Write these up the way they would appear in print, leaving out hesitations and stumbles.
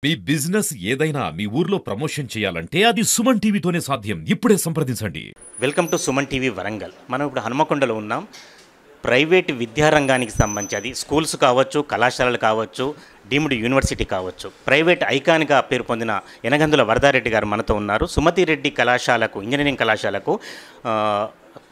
మీ business ఏదైనా మీ ఊర్లో promotion చేయాలంటే అది సుమన్ టీవీతోనే సాధ్యం. ఇప్పుడే సంప్రదించండి. Welcome to Suman TV Warangal. మనం ఇప్పుడు హనుమకొండలో ఉన్నాం. ప్రైవేట్ విద్యారంగానికి సంబంధించి అది స్కూల్స్ కావచ్చు, కళాశాలలు కావచ్చు, డీమ్డ్ యూనివర్సిటీ కావచ్చు, ప్రైవేట్ ఐకాన్గా పేరు పొందిన యనగందుల వరదారెడ్డి గారు మనతో ఉన్నారు. సుమతి రెడ్డి కళాశాలకు, ఇంజనీరింగ్ కళాశాలకు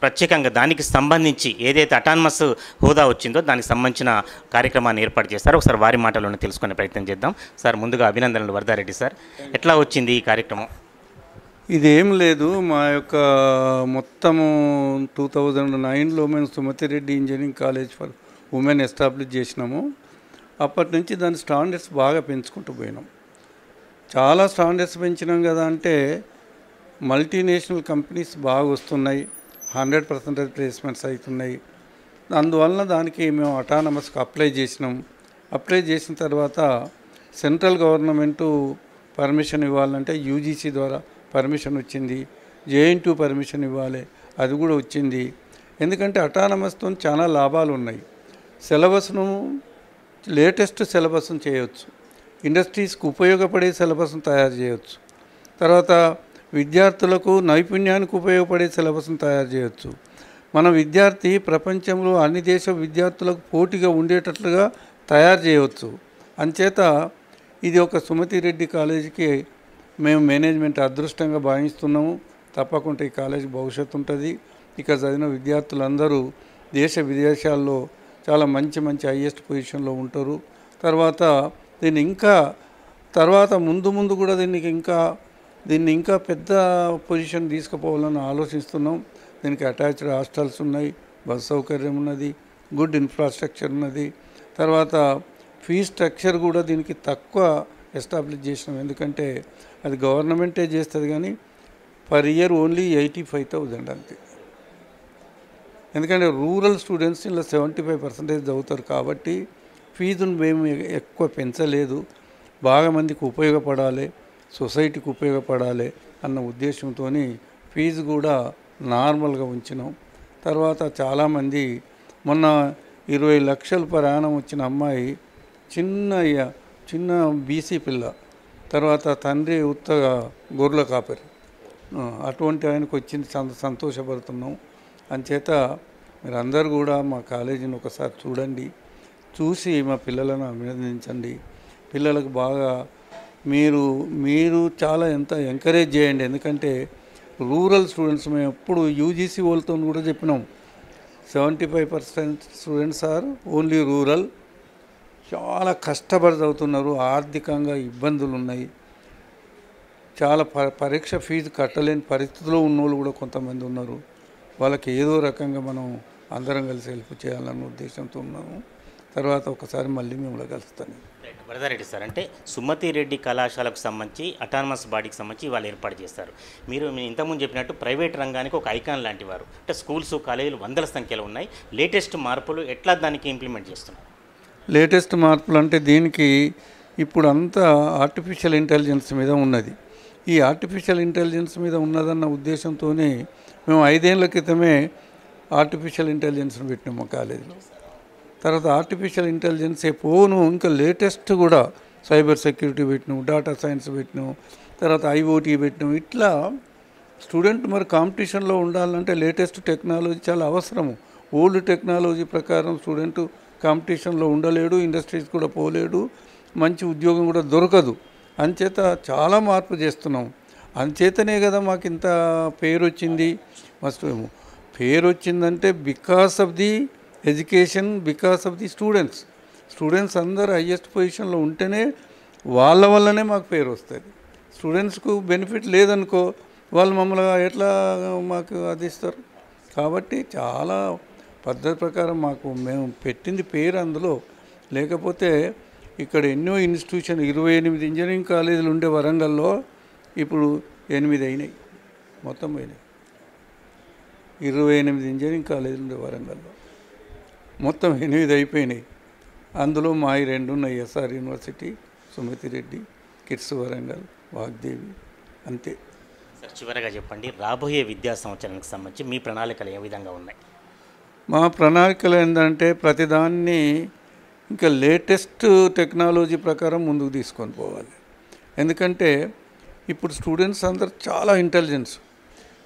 ప్రత్యేకంగా దానికి సంబంధించి ఏదైతే అటానమస్ హోదా వచ్చిందో దానికి సంబంధించిన కార్యక్రమాన్ని ఏర్పాటు చేస్తారో ఒకసారి వారి మాటలను తెలుసుకునే ప్రయత్నం చేద్దాం. సార్, ముందుగా అభినందనలు వరదారెడ్డి సార్. ఎట్లా వచ్చింది ఈ కార్యక్రమం? ఇదేం లేదు, మా యొక్క మొత్తము 2009లో మేము Sumathi Reddy engineering college for women establish చేసినాము. అప్పటి నుంచి దాని స్టాండర్డ్స్ బాగా పెంచుకుంటూ పోయినాం. చాలా స్టాండర్డ్స్ పెంచినాం కదా, అంటే మల్టీనేషనల్ కంపెనీస్ బాగా వస్తున్నాయి, 100% ప్లేస్మెంట్స్ అవుతున్నాయి. అందువలన దానికి మేము అటానమస్కి అప్లై చేసినాం. అప్లై చేసిన తర్వాత సెంట్రల్ గవర్నమెంటు పర్మిషన్ ఇవ్వాలంటే యూజీసీ ద్వారా పర్మిషన్ వచ్చింది, జేఎన్‌టీయూ పర్మిషన్ ఇవ్వాలి, అది కూడా వచ్చింది. ఎందుకంటే అటానమస్తో చాలా లాభాలు ఉన్నాయి. సిలబస్ను లేటెస్ట్ సిలబస్ను చేయవచ్చు, ఇండస్ట్రీస్కి ఉపయోగపడే సిలబస్ను తయారు చేయవచ్చు, తర్వాత విద్యార్థులకు నైపుణ్యానికి ఉపయోగపడే సిలబస్ను తయారు చేయవచ్చు. మన విద్యార్థి ప్రపంచంలో అన్ని దేశ విద్యార్థులకు పోటీగా ఉండేటట్లుగా తయారు చేయవచ్చు. అంచేత ఇది ఒక సుమతి రెడ్డి కాలేజీకి మేము మేనేజ్మెంట్ అదృష్టంగా భావిస్తున్నాము. తప్పకుండా ఈ కాలేజీ భవిష్యత్తు ఉంటుంది. ఇక్కడ చదివిన విద్యార్థులందరూ దేశ విదేశాల్లో చాలా మంచి మంచి హైయెస్ట్ పొజిషన్లో ఉంటారు. తర్వాత దీన్ని ఇంకా ముందు కూడా దీన్ని ఇంకా పెద్ద పొజిషన్ తీసుకుపోవాలని ఆలోచిస్తున్నాం. దీనికి అటాచ్డ్ హాస్టల్స్ ఉన్నాయి, బస్ సౌకర్యం ఉన్నది, గుడ్ ఇన్ఫ్రాస్ట్రక్చర్ ఉన్నది. తర్వాత ఫీజ్ స్ట్రక్చర్ కూడా దీనికి తక్కువ ఎస్టాబ్లిష్ చేసినాం. ఎందుకంటే అది గవర్నమెంటే చేస్తుంది, కానీ పర్ ఇయర్ ఓన్లీ 85,000 అంతే. ఎందుకంటే రూరల్ స్టూడెంట్స్ ఇలా 75% చదువుతారు కాబట్టి ఫీజును మేము ఎక్కువ పెంచలేదు. బాగా మందికి ఉపయోగపడాలి, సొసైటీకి ఉపయోగపడాలి అన్న ఉద్దేశంతో ఫీజు కూడా నార్మల్గా ఉంచినాం. తర్వాత చాలామంది మొన్న 20 లక్షలు ప్రయాణం వచ్చిన అమ్మాయి చిన్న బీసీ పిల్ల, తర్వాత తండ్రి ఉత్తగా గొర్రెల కాపరి, అటువంటి ఆయనకు వచ్చింది, సంతోషపడుతున్నాం. అంచేత మీరందరూ కూడా మా కాలేజీని ఒకసారి చూడండి, చూసి మా పిల్లలను అభినందించండి. పిల్లలకు బాగా మీరు చాలా ఎంత ఎంకరేజ్ చేయండి. ఎందుకంటే రూరల్ స్టూడెంట్స్ మేము ఎప్పుడు యూజీసీ వాళ్ళతో కూడా చెప్పినాం, 75% స్టూడెంట్స్ ఆర్ ఓన్లీ రూరల్. చాలా కష్టపడి చదువుతున్నారు, ఆర్థికంగా ఇబ్బందులు ఉన్నాయి, చాలా పరీక్ష ఫీజు కట్టలేని పరిస్థితిలో ఉన్నోళ్ళు కూడా కొంతమంది ఉన్నారు. వాళ్ళకి ఏదో రకంగా మనం అందరం కలిసి హెల్ప్ చేయాలన్న ఉద్దేశంతో ఉన్నాము. తర్వాత ఒకసారి మళ్ళీ మిమ్మల్ని కలుస్తాను. వరదారెడ్డి సార్, అంటే సుమతి రెడ్డి కళాశాలకు సంబంధించి అటానమస్ బాడీకి సంబంధించి వాళ్ళు ఏర్పాటు చేస్తారు. మీరు ఇంతకుముందు చెప్పినట్టు ప్రైవేట్ రంగానికి ఒక ఐకాన్ లాంటి వారు, అంటే స్కూల్స్, కాలేజీలు వందల సంఖ్యలో ఉన్నాయి. లేటెస్ట్ మార్పులు ఎట్లా దానికి ఇంప్లిమెంట్ చేస్తున్నారు? లేటెస్ట్ మార్పులు అంటే దీనికి ఇప్పుడు అంతా ఆర్టిఫిషియల్ ఇంటెలిజెన్స్ మీద ఉన్నది. ఈ ఆర్టిఫిషియల్ ఇంటెలిజెన్స్ మీద ఉన్నదన్న ఉద్దేశంతోనే మేము 5 ఏళ్ల క్రితమే ఆర్టిఫిషియల్ ఇంటెలిజెన్స్ని పెట్టినాము మా కాలేజీలో. తర్వాత ఆర్టిఫిషియల్ ఇంటెలిజెన్స్ పోను ఇంకా లేటెస్ట్ కూడా సైబర్ సెక్యూరిటీ పెట్టినాం, డేటా సైన్స్ పెట్టినాం, తర్వాత ఐఓటీ పెట్టినాం. ఇట్లా స్టూడెంట్ మరి కాంపిటీషన్లో ఉండాలంటే లేటెస్ట్ టెక్నాలజీ చాలా అవసరము. ఓల్డ్ టెక్నాలజీ ప్రకారం స్టూడెంట్ కాంపిటీషన్లో ఉండలేడు, ఇండస్ట్రీస్ కూడా పోలేడు, మంచి ఉద్యోగం కూడా దొరకదు. అంచేత చాలా మార్పు చేస్తున్నాం. అంచేతనే కదా మాకు ఇంత పేరు వచ్చింది. ఫస్ట్ పేరు వచ్చిందంటే because of the education, because of the students అందరూ హయ్యెస్ట్ పొజిషన్లో ఉంటేనే వాళ్ళ వల్లనే మాకు పేరు వస్తుంది. స్టూడెంట్స్కు బెనిఫిట్ లేదనుకో వాళ్ళు మమ్మల్ని ఎట్లా మాకు అది ఇస్తారు. కాబట్టి చాలా పద్ధతి ప్రకారం మేము పెట్టింది పేరు అందులో. లేకపోతే ఇక్కడ ఎన్నో ఇన్స్టిట్యూషన్ 28 ఇంజనీరింగ్ కాలేజీలు ఉండే వరంగల్లో ఇప్పుడు 8 అయినాయి, మొత్తం పోయినాయి. 28 ఇంజనీరింగ్ కాలేజీలు ఉండే వరంగల్లో మొత్తం 8 అయిపోయినాయి. అందులో మా 2 ఉన్నాయి, ఎస్ఆర్ యూనివర్సిటీ, సుమతి రెడ్డి, కిడ్స్ వరంగల్, వాగ్దేవి, అంతే. సార్, చివరగా చెప్పండి, రాబోయే విద్యా సంవత్సరానికి సంబంధించి మీ ప్రణాళికలు ఏ విధంగా ఉన్నాయి? మా ప్రణాళికలు ఏంటంటే ప్రతిదాన్ని ఇంకా లేటెస్ట్ టెక్నాలజీ ప్రకారం ముందుకు తీసుకొని పోవాలి. ఎందుకంటే ఇప్పుడు స్టూడెంట్స్ అందరు చాలా ఇంటెలిజెన్స్.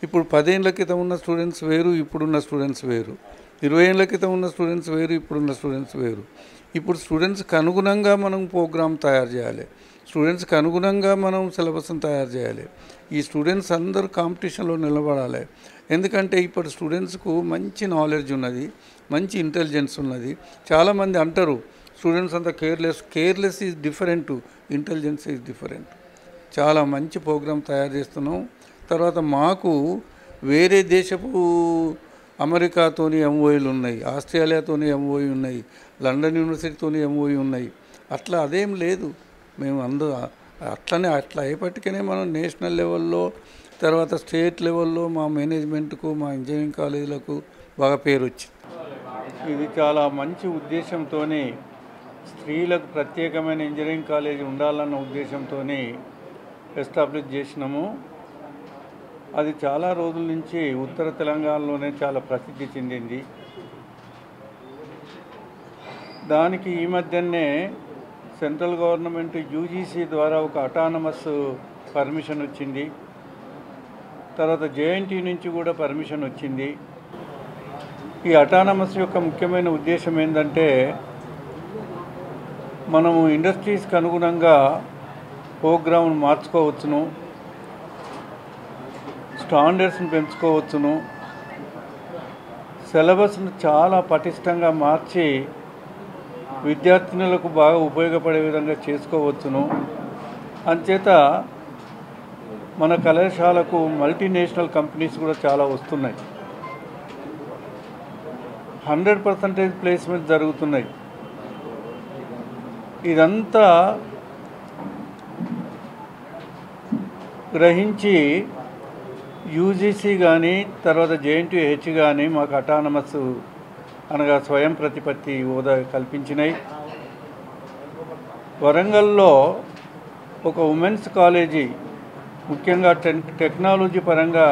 ఇప్పుడు 10 ఏళ్ల క్రితం ఉన్న స్టూడెంట్స్ వేరు, ఇప్పుడున్న స్టూడెంట్స్ వేరు. 20 ఏళ్ల క్రితం ఉన్న స్టూడెంట్స్ వేరు, ఇప్పుడున్న స్టూడెంట్స్ వేరు. ఇప్పుడు స్టూడెంట్స్కి అనుగుణంగా మనం ప్రోగ్రామ్ తయారు చేయాలి, స్టూడెంట్స్కి అనుగుణంగా మనం సిలబస్ని తయారు చేయాలి. ఈ స్టూడెంట్స్ అందరూ కాంపిటీషన్లో నిలబడాలి. ఎందుకంటే ఇప్పుడు స్టూడెంట్స్కు మంచి నాలెడ్జ్ ఉన్నది, మంచి ఇంటెలిజెన్స్ ఉన్నది. చాలామంది అంటారు స్టూడెంట్స్ అంతా careless is different, intelligence is different. చాలా మంచి ప్రోగ్రామ్ తయారు చేస్తున్నాం. తర్వాత మాకు వేరే దేశపు అమెరికాతోని ఎంఓయూలు ఉన్నాయి, ఆస్ట్రేలియాతోని ఎంఓయూ ఉన్నాయి, లండన్ యూనివర్సిటీతోని ఎంఓయూ ఉన్నాయి. అట్లా అదేం లేదు. మేము అట్లా అయ్యేపటికనే మనం నేషనల్ లెవెల్లో, తర్వాత స్టేట్ లెవెల్లో మా మేనేజ్మెంట్కు, మా ఇంజనీరింగ్ కాలేజీలకు బాగా పేరు వచ్చింది. ఇది చాలా మంచి ఉద్దేశంతో స్త్రీలకు ప్రత్యేకమైన ఇంజనీరింగ్ కాలేజీ ఉండాలన్న ఉద్దేశంతో ఎస్టాబ్లిష్ చేసినాము. అది చాలా రోజుల నుంచి ఉత్తర తెలంగాణలోనే చాలా ప్రసిద్ధి చెందింది. దానికి ఈ మధ్యనే సెంట్రల్ గవర్నమెంట్ యూజీసీ ద్వారా ఒక అటానమస్ పర్మిషన్ వచ్చింది. తర్వాత జేఎన్టీ నుంచి కూడా పర్మిషన్ వచ్చింది. ఈ అటానమస్ యొక్క ముఖ్యమైన ఉద్దేశం ఏంటంటే మనము ఇండస్ట్రీస్కి అనుగుణంగా ప్రోగ్రామ్ను మార్చుకోవచ్చును, స్టాండర్డ్స్ని పెంచుకోవచ్చును, సిలబస్ను చాలా పటిష్టంగా మార్చి విద్యార్థినులకు బాగా ఉపయోగపడే విధంగా చేసుకోవచ్చును. అంచేత మన కళాశాలకు మల్టీనేషనల్ కంపెనీస్ కూడా చాలా వస్తున్నాయి. 100% ప్లేస్మెంట్ జరుగుతున్నాయి. ఇదంతా గ్రహించి యూజీసీ కానీ తర్వాత జేఎన్టీహెచ్ కానీ మాకు అటానమస్ అనగా స్వయం ప్రతిపత్తి హోదా కల్పించినాయి. వరంగల్లో ఒక ఉమెన్స్ కాలేజీ ముఖ్యంగా టెక్నాలజీ పరంగా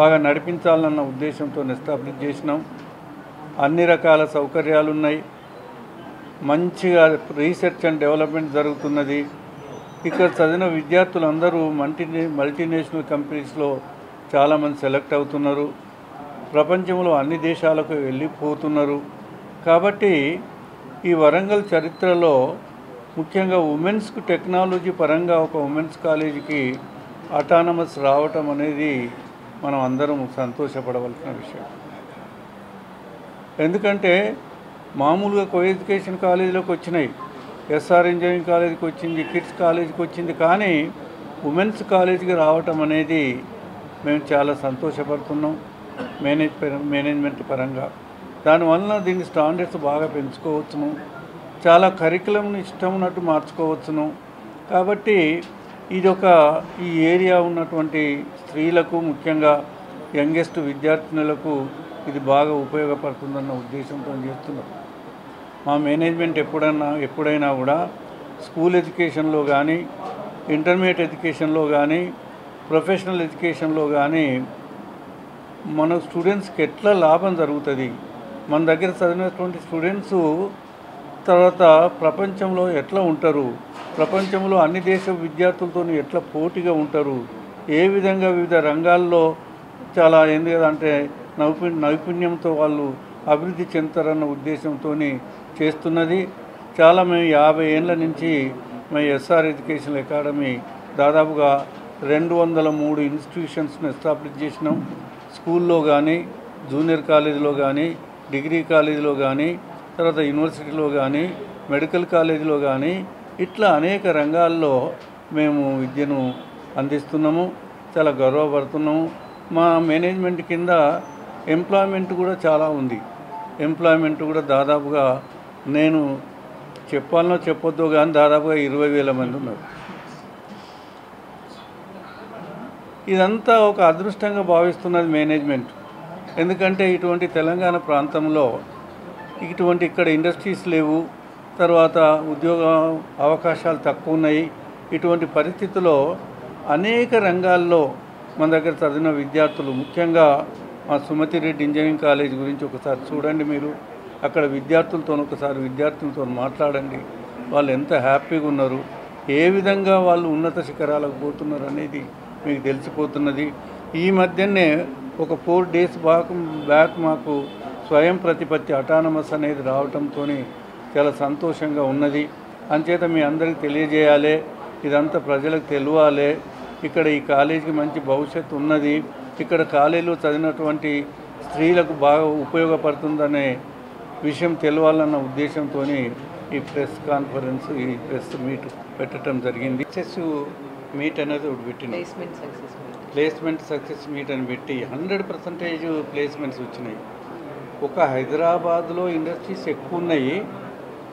బాగా నడిపించాలన్న ఉద్దేశంతో ఎస్టాబ్లిష్ చేసినాం. అన్ని రకాల సౌకర్యాలు ఉన్నాయి, మంచిగా రీసెర్చ్ అండ్ డెవలప్మెంట్ జరుగుతున్నది. ఇక్కడ చదివిన విద్యార్థులందరూ మల్టీనేషనల్ కంపెనీస్లో చాలామంది సెలెక్ట్ అవుతున్నారు, ప్రపంచంలో అన్ని దేశాలకు వెళ్ళిపోతున్నారు. కాబట్టి ఈ వరంగల్ చరిత్రలో ముఖ్యంగా ఉమెన్స్కు టెక్నాలజీ పరంగా ఒక ఉమెన్స్ కాలేజీకి అటానమస్ రావటం అనేది మనం అందరం సంతోషపడవలసిన విషయం. ఎందుకంటే మామూలుగా కో ఎడ్యుకేషన్ కాలేజీలోకి వచ్చినాయి, ఎస్ఆర్ ఇంజనీరింగ్ కాలేజీకి వచ్చింది, కిడ్స్ కాలేజీకి వచ్చింది, కానీ ఉమెన్స్ కాలేజీకి రావటం అనేది మేము చాలా సంతోషపడుతున్నాం మేనేజ్మెంట్ పరంగా. దానివల్ల దీని స్టాండర్డ్స్ బాగా పెంచుకోవచ్చును, చాలా కరికులంను ఇష్టం ఉన్నట్టు మార్చుకోవచ్చును. కాబట్టి ఈ ఏరియా ఉన్నటువంటి స్త్రీలకు, ముఖ్యంగా యంగెస్ట్ విద్యార్థినులకు ఇది బాగా ఉపయోగపడుతుందన్న ఉద్దేశంతో చేస్తున్నాం. మా మేనేజ్మెంట్ ఎప్పుడైనా కూడా స్కూల్ ఎడ్యుకేషన్లో కానీ, ఇంటర్మీడియట్ ఎడ్యుకేషన్లో కానీ, ప్రొఫెషనల్ ఎడ్యుకేషన్లో కానీ మన స్టూడెంట్స్కి ఎట్లా లాభం జరుగుతుంది, మన దగ్గర చదివినటువంటి స్టూడెంట్స్ తర్వాత ప్రపంచంలో ఎట్లా ఉంటారు, ప్రపంచంలో అన్ని దేశ విద్యార్థులతో ఎట్లా పోటీగా ఉంటారు, ఏ విధంగా వివిధ రంగాల్లో చాలా ఎందుకంటే నైపుణ్యంతో వాళ్ళు అభివృద్ధి చెందుతారన్న ఉద్దేశంతో చేస్తున్నది. చాలా మేము 50 ఏళ్ళ నుంచి మా ఎస్ఆర్ ఎడ్యుకేషన్ అకాడమీ దాదాపుగా 203 ఇన్స్టిట్యూషన్స్ని ఎస్టాబ్లిష్ చేసినాం. స్కూల్లో కానీ, జూనియర్ కాలేజీలో కానీ, డిగ్రీ కాలేజీలో కానీ, తర్వాత యూనివర్సిటీలో కానీ, మెడికల్ కాలేజీలో కానీ, ఇట్లా అనేక రంగాల్లో మేము విద్యను అందిస్తున్నాము. చాలా గర్వపడుతున్నాము. మా మేనేజ్మెంట్ కింద ఎంప్లాయ్మెంట్ కూడా చాలా ఉంది. ఎంప్లాయ్మెంట్ కూడా దాదాపుగా నేను చెప్పాలనో చెప్పొద్దో కానీ దాదాపుగా 20,000 మంది ఉన్నారు. ఇదంతా ఒక అదృష్టంగా భావిస్తున్నది మేనేజ్మెంట్. ఎందుకంటే ఇటువంటి తెలంగాణ ప్రాంతంలో ఇక్కడ ఇండస్ట్రీస్ లేవు, తర్వాత ఉద్యోగ అవకాశాలు తక్కువ ఉన్నాయి. ఇటువంటి పరిస్థితుల్లో అనేక రంగాల్లో మన దగ్గర చదివిన విద్యార్థులు, ముఖ్యంగా మా సుమతి రెడ్డి ఇంజనీరింగ్ కాలేజ్ గురించి ఒకసారి చూడండి. మీరు అక్కడ విద్యార్థులతో మాట్లాడండి, వాళ్ళు ఎంత హ్యాపీగా ఉన్నారు. ఏ విధంగా వాళ్ళు ఉన్నత శిఖరాలకు పోతున్నారు అనేది మీకు తెలిసిపోతున్నది. ఈ మధ్యనే ఒక 4 days బ్యాక్ మాకు స్వయం ప్రతిపత్తి అటానమస్ అనేది రావడంతో చాలా సంతోషంగా ఉన్నది. అంచేత మీ అందరికీ తెలియజేయాలి, ఇదంతా ప్రజలకు తెలియాలి. ఇక్కడ ఈ కాలేజీకి మంచి భవిష్యత్తు ఉన్నది, ఇక్కడ కాలేజీలో చదివినటువంటి స్త్రీలకు బాగా ఉపయోగపడుతుందనే విషయం తెలియాలన్న ఉద్దేశంతో ఈ ప్రెస్ కాన్ఫరెన్స్, ఈ ప్రెస్ మీట్ పెట్టడం జరిగింది. సక్సెస్ మీట్ అనేది ఒకటి పెట్టింది, ప్లేస్మెంట్ సక్సెస్ మీట్ అని పెట్టి 100% ప్లేస్మెంట్స్ వచ్చినాయి. ఒక హైదరాబాద్లో ఇండస్ట్రీస్ ఎక్కువ ఉన్నాయి,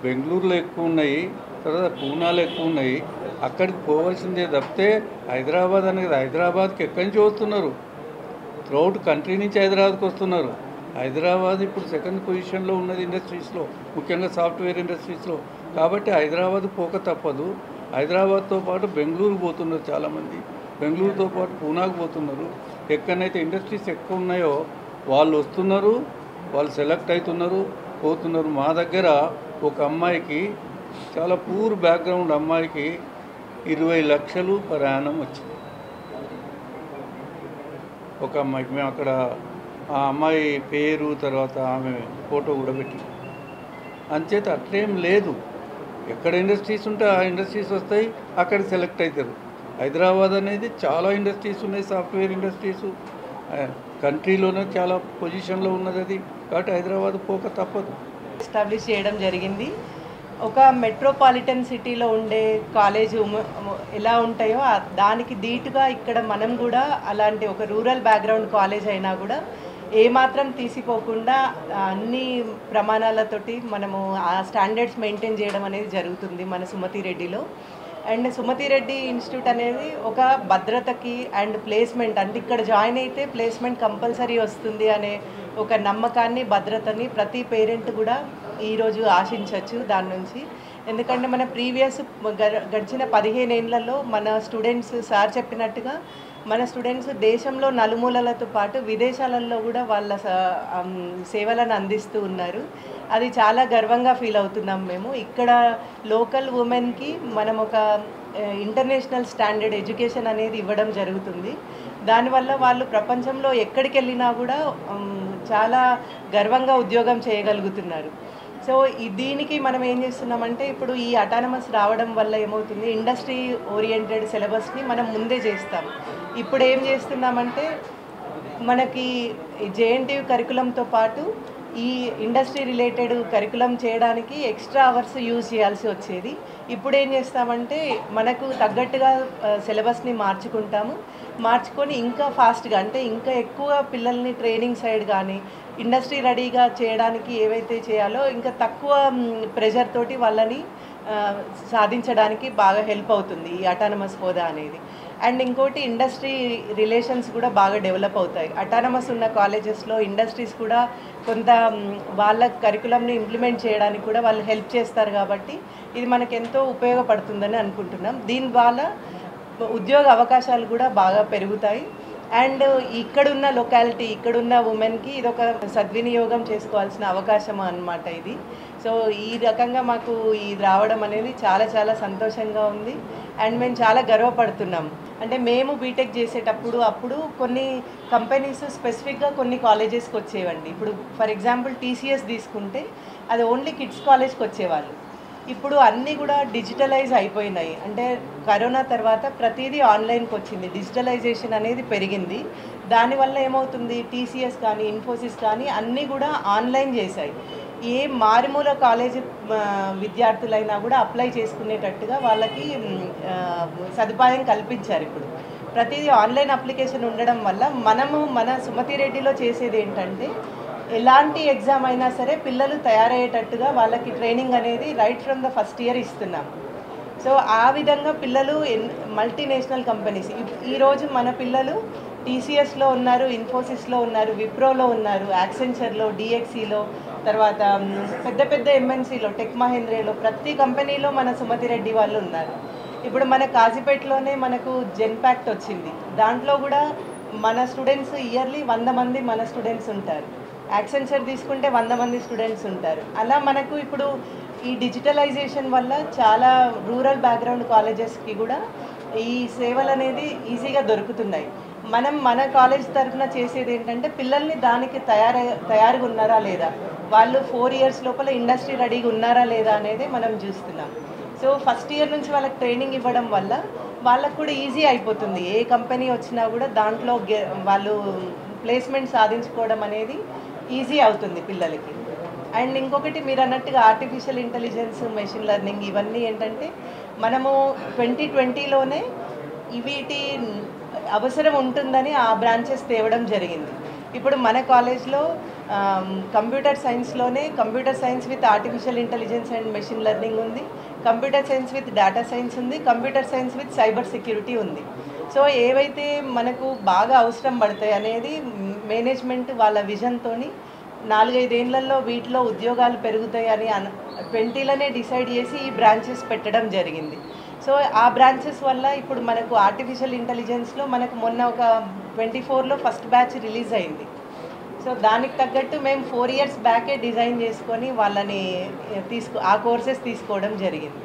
బెంగళూరులో ఎక్కువ ఉన్నాయి, తర్వాత పూనాలో ఎక్కువ ఉన్నాయి. అక్కడికి పోవాల్సిందే తప్పితే హైదరాబాద్ అనేది, హైదరాబాద్కి ఎక్కడి నుంచి వస్తున్నారు, త్రూఅవుట్ కంట్రీ నుంచి హైదరాబాద్కి వస్తున్నారు. హైదరాబాద్ ఇప్పుడు 2nd పొజిషన్లో ఉన్నది ఇండస్ట్రీస్లో, ముఖ్యంగా సాఫ్ట్వేర్ ఇండస్ట్రీస్లో. కాబట్టి హైదరాబాద్ పోక తప్పదు. హైదరాబాద్తో పాటు బెంగళూరు పోతున్నారు చాలామంది, బెంగళూరుతో పాటు పూనాకు పోతున్నారు. ఎక్కడైతే ఇండస్ట్రీస్ ఎక్కువ ఉన్నాయో వాళ్ళు వస్తున్నారు, వాళ్ళు సెలెక్ట్ అవుతున్నారు, పోతున్నారు. మా దగ్గర ఒక అమ్మాయికి, చాలా పూర్ బ్యాక్గ్రౌండ్ అమ్మాయికి 20 లక్షలు పర్ యానం వచ్చింది. ఒక అమ్మాయికి మేము అక్కడ ఆ అమ్మాయి పేరు తర్వాత ఆమె ఫోటో కూడా పెట్టి, అంచేత అట్లేం లేదు. ఎక్కడ ఇండస్ట్రీస్ ఉంటే ఆ ఇండస్ట్రీస్ వస్తాయి, అక్కడ సెలెక్ట్ అవుతారు. హైదరాబాద్ అనేది చాలా ఇండస్ట్రీస్ ఉన్నాయి, సాఫ్ట్వేర్ ఇండస్ట్రీస్ కంట్రీలోనే చాలా పొజిషన్లో ఉన్నది అది. కాబట్టి హైదరాబాద్ పోక తప్పదు. ఎస్టాబ్లిష్ చేయడం జరిగింది. ఒక మెట్రోపాలిటన్ సిటీలో ఉండే కాలేజ్ ఎలా ఉంటాయో దానికి ధీటుగా ఇక్కడ మనం కూడా అలాంటి ఒక రూరల్ బ్యాక్గ్రౌండ్ కాలేజ్ అయినా కూడా ఏమాత్రం తీసిపోకుండా అన్ని ప్రమాణాలతోటి మనము ఆ స్టాండర్డ్స్ మెయింటైన్ చేయడం అనేది జరుగుతుంది మన సుమతి రెడ్డిలో. అండ్ సుమతి రెడ్డి ఇన్స్టిట్యూట్ అనేది ఒక భద్రతకి అండ్ ప్లేస్మెంట్, అంటే ఇక్కడ జాయిన్ అయితే ప్లేస్మెంట్ కంపల్సరీ వస్తుంది అనే ఒక నమ్మకాన్ని, భద్రతని ప్రతి పేరెంట్ కూడా ఈరోజు ఆశించవచ్చు దాని నుంచి. ఎందుకంటే మన ప్రీవియస్ గడిచిన 15 ఏళ్లలో మన స్టూడెంట్స్ సార్ చెప్పినట్టుగా మన స్టూడెంట్స్ దేశంలో నలుమూలలతో పాటు విదేశాలలో కూడా వాళ్ళ సేవలను అందిస్తూ ఉన్నారు. అది చాలా గర్వంగా ఫీల్ అవుతున్నాం మేము. ఇక్కడ లోకల్ ఉమెన్కి మనం ఒక ఇంటర్నేషనల్ స్టాండర్డ్ ఎడ్యుకేషన్ అనేది ఇవ్వడం జరుగుతుంది. దానివల్ల వాళ్ళు ప్రపంచంలో ఎక్కడికి వెళ్ళినా కూడా చాలా గర్వంగా ఉద్యోగం చేయగలుగుతున్నారు. సో దీనికి మనం ఏం చేస్తున్నామంటే, ఇప్పుడు ఈ అటానమస్ రావడం వల్ల ఏమవుతుంది, ఇండస్ట్రీ ఓరియంటెడ్ సిలబస్ని మనం ముందే చేస్తాం. ఇప్పుడు ఏం చేస్తున్నామంటే, మనకి జేఎన్టీయూ కరికులంతో పాటు ఈ ఇండస్ట్రీ రిలేటెడ్ కరికులం చేయడానికి ఎక్స్ట్రా అవర్స్ యూజ్ చేయాల్సి వచ్చేది. ఇప్పుడు ఏం చేస్తామంటే, మనకు తగ్గట్టుగా సిలబస్ని మార్చుకొని ఇంకా ఫాస్ట్గా, అంటే ఇంకా ఎక్కువ పిల్లల్ని ట్రైనింగ్ సైడ్ కానీ ఇండస్ట్రీ రెడీగా చేయడానికి ఏవైతే చేయాలో ఇంకా తక్కువ ప్రెషర్ తోటి వాళ్ళని సాధించడానికి బాగా హెల్ప్ అవుతుంది ఈ అటానమస్ హోదా అనేది. అండ్ ఇంకోటి, ఇండస్ట్రీ రిలేషన్స్ కూడా బాగా డెవలప్ అవుతాయి. అటానమస్ ఉన్న కాలేజెస్లో ఇండస్ట్రీస్ కూడా కొంత వాళ్ళ కరికులంని ఇంప్లిమెంట్ చేయడానికి కూడా వాళ్ళు హెల్ప్ చేస్తారు. కాబట్టి ఇది మనకు ఎంతో ఉపయోగపడుతుందని అనుకుంటున్నాం. దీని ద్వారా ఉద్యోగ అవకాశాలు కూడా బాగా పెరుగుతాయి. అండ్ ఇక్కడున్న లొకాలిటీ, ఇక్కడున్న ఉమెన్కి ఇదొక సద్వినియోగం చేసుకోవాల్సిన అవకాశం అన్నమాట ఇది. సో ఈ రకంగా మాకు ఇది రావడం అనేది చాలా చాలా సంతోషంగా ఉంది. అండ్ మేము చాలా గర్వపడుతున్నాం. అంటే మేము బీటెక్ చేసేటప్పుడు అప్పుడు కొన్ని కంపెనీస్ స్పెసిఫిక్గా కొన్ని కాలేజెస్కి వచ్చేవండి. ఇప్పుడు ఫర్ ఎగ్జాంపుల్ టీసీఎస్ తీసుకుంటే అది ఓన్లీ కిడ్స్ కాలేజ్కి వచ్చేవాళ్ళు. ఇప్పుడు అన్నీ కూడా డిజిటలైజ్ అయిపోయినాయి. అంటే కరోనా తర్వాత ప్రతిదీ ఆన్లైన్కి వచ్చింది, డిజిటలైజేషన్ అనేది పెరిగింది. దానివల్ల ఏమవుతుంది, టీసీఎస్ కానీ ఇన్ఫోసిస్ కానీ అన్నీ కూడా ఆన్లైన్ చేశాయి. ఏ మారుమూల కాలేజీ విద్యార్థులైనా కూడా అప్లై చేసుకునేటట్టుగా వాళ్ళకి సదుపాయం కల్పించారు. ఇప్పుడు ప్రతిదీ ఆన్లైన్ అప్లికేషన్ ఉండడం వల్ల మనము మన సుమతి రెడ్డిలో చేసేది ఏంటంటే, ఎలాంటి ఎగ్జామ్ అయినా సరే పిల్లలు తయారయ్యేటట్టుగా వాళ్ళకి ట్రైనింగ్ అనేది right from the first year ఇస్తున్నాం. సో ఆ విధంగా పిల్లలు మల్టీనేషనల్ కంపెనీస్, ఈరోజు మన పిల్లలు టీసీఎస్లో ఉన్నారు, ఇన్ఫోసిస్లో ఉన్నారు, విప్రోలో ఉన్నారు, యాక్సెంచర్లో, డిఎక్సీలో, తర్వాత పెద్ద పెద్ద ఎంఎన్సీలో, టెక్ మహేంద్రలో, ప్రతి కంపెనీలో మన సుమతి రెడ్డి వాళ్ళు ఉన్నారు. ఇప్పుడు మన కాజీపేటలోనే మనకు జెన్పాక్ట్ వచ్చింది. దాంట్లో కూడా మన స్టూడెంట్స్ ఇయర్లీ 100 మంది మన స్టూడెంట్స్ ఉంటారు. యాక్సెంచర్ తీసుకుంటే 100 మంది స్టూడెంట్స్ ఉంటారు. అలా మనకు ఇప్పుడు ఈ డిజిటలైజేషన్ వల్ల చాలా రూరల్ బ్యాక్గ్రౌండ్ కాలేజెస్కి కూడా ఈ సేవలు అనేది ఈజీగా దొరుకుతున్నాయి. మన కాలేజ్ తరఫున చేసేది ఏంటంటే పిల్లల్ని దానికి తయారుగా ఉన్నారా లేదా, వాళ్ళు 4 years లోపల ఇండస్ట్రీ రెడీగా ఉన్నారా లేదా అనేది మనం చూస్తున్నాం. సో ఫస్ట్ ఇయర్ నుంచి వాళ్ళకి ట్రైనింగ్ ఇవ్వడం వల్ల వాళ్ళకు కూడా ఈజీ అయిపోతుంది. ఏ కంపెనీ వచ్చినా కూడా దాంట్లో వాళ్ళు ప్లేస్మెంట్ సాధించుకోవడం అనేది ఈజీ అవుతుంది పిల్లలకి. అండ్ ఇంకొకటి మీరు అన్నట్టుగా ఆర్టిఫిషియల్ ఇంటెలిజెన్స్, మెషిన్ లెర్నింగ్ ఇవన్నీ ఏంటంటే మనము 2020లోనే వీటి అవసరం ఉంటుందని ఆ బ్రాంచెస్ తేవడం జరిగింది. ఇప్పుడు మన కాలేజ్లో కంప్యూటర్ సైన్స్లోనే computer science with artificial intelligence and machine learning ఉంది, computer science with data science ఉంది, computer science with cyber security ఉంది. సో ఏవైతే మనకు బాగా అవసరం పడతాయి అనేది మేనేజ్మెంట్ వాళ్ళ విజన్తోని 4-5 ఏళ్లలో వీటిలో ఉద్యోగాలు పెరుగుతాయి అని 20లోనే డిసైడ్ చేసి ఈ బ్రాంచెస్ పెట్టడం జరిగింది. సో ఆ బ్రాంచెస్ వల్ల ఇప్పుడు మనకు ఆర్టిఫిషియల్ ఇంటెలిజెన్స్లో మనకు మొన్న ఒక 24లో ఫస్ట్ బ్యాచ్ రిలీజ్ అయింది. సో దానికి తగ్గట్టు మేము 4 years బ్యాకే డిజైన్ చేసుకొని వాళ్ళని ఆ కోర్సెస్ తీసుకోవడం జరిగింది.